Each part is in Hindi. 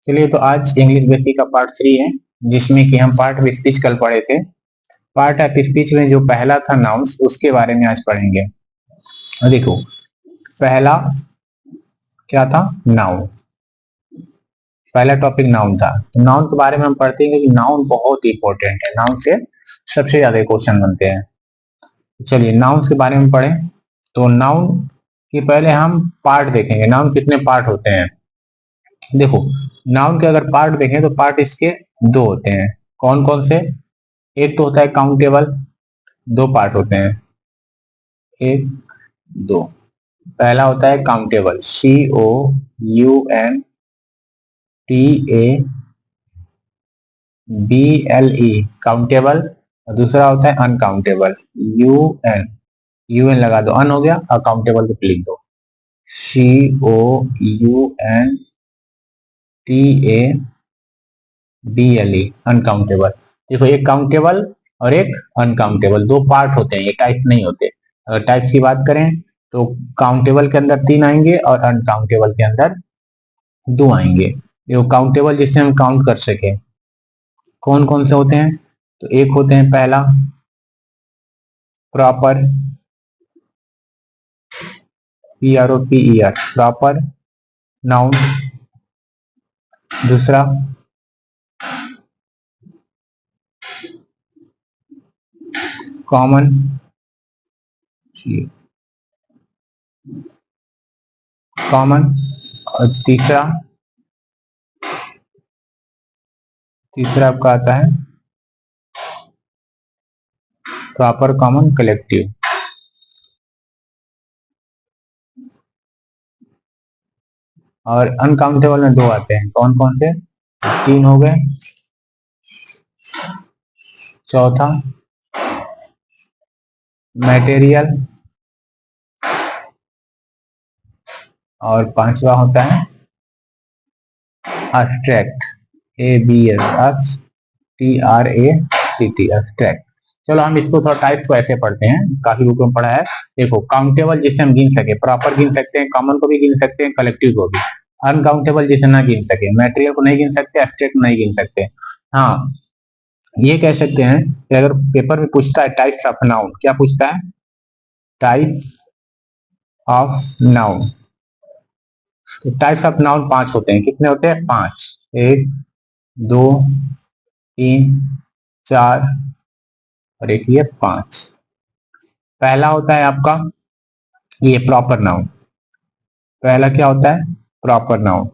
चलिए, तो आज इंग्लिश बेसिक का पार्ट 3 है, जिसमें कि हम पार्ट ऑफ स्पीच कल पढ़े थे। पार्ट ऑफ स्पीच में जो पहला था नाउन्स, उसके बारे में आज पढ़ेंगे। देखो, पहला क्या था? नाउन। पहला टॉपिक नाउन था। तो नाउन के बारे में हम पढ़ते हैं कि नाउन बहुत इंपॉर्टेंट है। नाउन से सबसे ज्यादा क्वेश्चन बनते हैं। चलिए, नाउन के बारे में पढ़ें। तो नाउन के पहले हम पार्ट देखेंगे। नाउन कितने पार्ट होते हैं? देखो, नाउन के अगर पार्ट देखें तो पार्ट इसके दो होते हैं। कौन कौन से? एक तो होता है काउंटेबल। दो पार्ट होते हैं, एक दो। पहला होता है काउंटेबल, COUNTABLE, काउंटेबल। और दूसरा होता है अनकाउंटेबल, UN लगा दो, अन हो गया, अकाउंटेबल को लिख दो, COUNTABLE, अनकाउंटेबल। देखो, एक काउंटेबल और एक अनकाउंटेबल, दो पार्ट होते हैं, ये टाइप नहीं होते। अगर टाइप्स की बात करें तो काउंटेबल के अंदर 3 आएंगे और अनकाउंटेबल के अंदर 2 आएंगे। देखो, काउंटेबल जिससे हम काउंट कर सके, कौन कौन से होते हैं? तो एक होते हैं पहला प्रॉपर, PROPER, प्रॉपर नाउन। दूसरा कॉमन, कॉमन। और तीसरा आपका आता है प्रॉपर कॉमन कलेक्टिव। और अनकाउंटेबल में 2 आते हैं, कौन कौन से? 3 हो गए। चौथा मटेरियल, और पांचवा होता है अब्स्ट्रैक्ट, ABSTRACT, अब्स्ट्रैक्ट। चलो, हम इसको थोड़ा टाइप को ऐसे पढ़ते हैं, काफी बुक में पढ़ा है। देखो, काउंटेबल जिसे हम गिन सके, प्रॉपर गिन सकते हैं, कॉमन को भी गिन सकते हैं, कलेक्टिव को भी। अनकाउंटेबल जिसे ना गिन सके, मटेरियल को नहीं गिन सकते, एब्स्ट्रैक्ट नहीं गिन सकते। हाँ, ये कह सकते हैं कि अगर पेपर में पूछता है टाइप्स ऑफ नाउन, क्या पूछता है? Types of noun. तो टाइप्स ऑफ नाउन 5 होते हैं। कितने होते हैं? 5। 1 2 3 4 और एक ये 5। पहला होता है आपका ये प्रॉपर नाउन। पहला क्या होता है? Proper noun,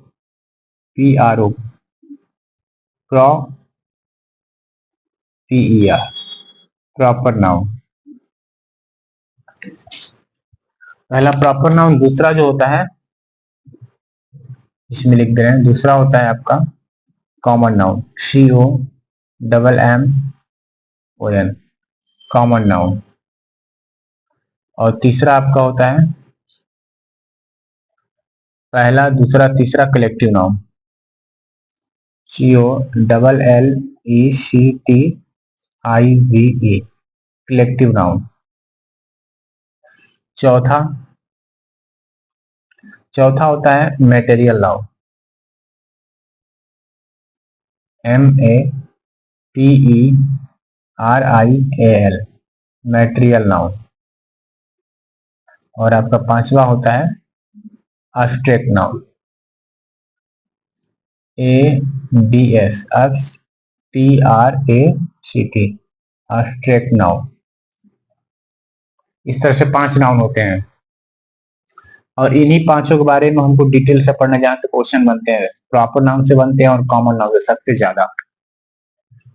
PRO, PER, proper noun, पहला प्रॉपर नाउन। दूसरा जो होता है, इसमें लिख दे रहे हैं, दूसरा होता है आपका common noun, COMMON, common noun. और तीसरा आपका होता है पहला, दूसरा, तीसरा collective noun, COLLECTIVE, collective noun. चौथा होता है material noun, METERIAL, material noun. और आपका पांचवा होता है abstract noun, ABSTRACT, abstract noun. इस तरह से 5 नाउन होते हैं। और इन्हीं पांचों के बारे में हमको डिटेल से पढ़ना, जहाँ से क्वेश्चन बनते हैं। प्रॉपर नाउन से बनते हैं और कॉमन नाउन से सबसे ज्यादा,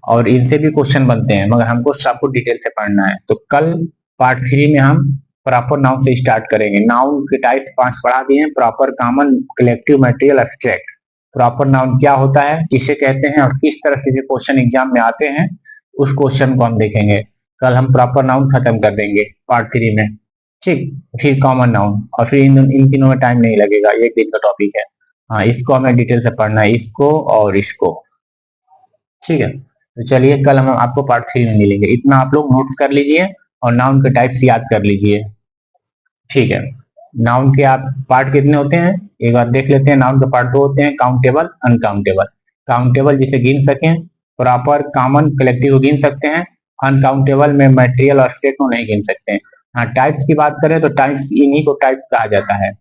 और इनसे भी क्वेश्चन बनते हैं, मगर हमको सबको डिटेल से पढ़ना है। तो कल पार्ट 3 में हम प्रॉपर नाउन से स्टार्ट करेंगे। नाउन के टाइप्स 5 पढ़ा दिए हैं, proper, common, collective, material, abstract. Proper noun क्या होता है, किसे कहते हैं, और किस तरह से क्वेश्चन एग्जाम में आते हैं, उस क्वेश्चन को हम देखेंगे। कल हम प्रॉपर नाउन खत्म कर देंगे पार्ट 3 में, ठीक। फिर कॉमन नाउन, और फिर इन तीनों में टाइम नहीं लगेगा, एक दिन का टॉपिक है। हाँ, इसको हमें डिटेल से पढ़ना है, इसको और इसको, ठीक है। तो चलिए, कल हम आपको पार्ट 3 में मिलेंगे। इतना आप लोग नोट कर लीजिए और नाउन के टाइप्स याद कर लीजिए, ठीक है। नाउन के आप पार्ट कितने होते हैं, एक बार देख लेते हैं। नाउन के पार्ट दो होते हैं, काउंटेबल, अनकाउंटेबल। काउंटेबल जिसे गिन सकें, प्रॉपर, कॉमन, कलेक्टिव को गिन सकते हैं। अनकाउंटेबल में मटेरियल और स्टेट को नहीं गिन सकते हैं। हाँ, टाइप्स की बात करें तो टाइप्स, इन्हीं को टाइप्स कहा जाता है।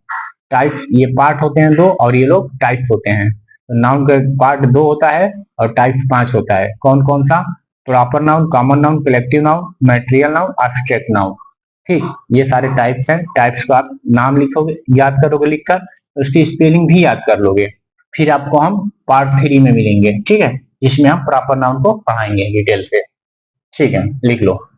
टाइप्स, ये पार्ट होते हैं दो और ये लोग टाइप्स होते हैं। तो नाउन का पार्ट दो होता है और टाइप्स 5 होता है। कौन कौन सा? Proper noun, common noun, collective noun, material noun, abstract noun. ठीक, ये सारे टाइप्स हैं। टाइप्स को आप नाम लिखोगे, याद करोगे लिखकर, उसकी स्पेलिंग भी याद कर लोगे। फिर आपको हम पार्ट 3 में मिलेंगे, ठीक है, जिसमें हम प्रॉपर नाउन को पढ़ाएंगे डिटेल से। ठीक है, लिख लो।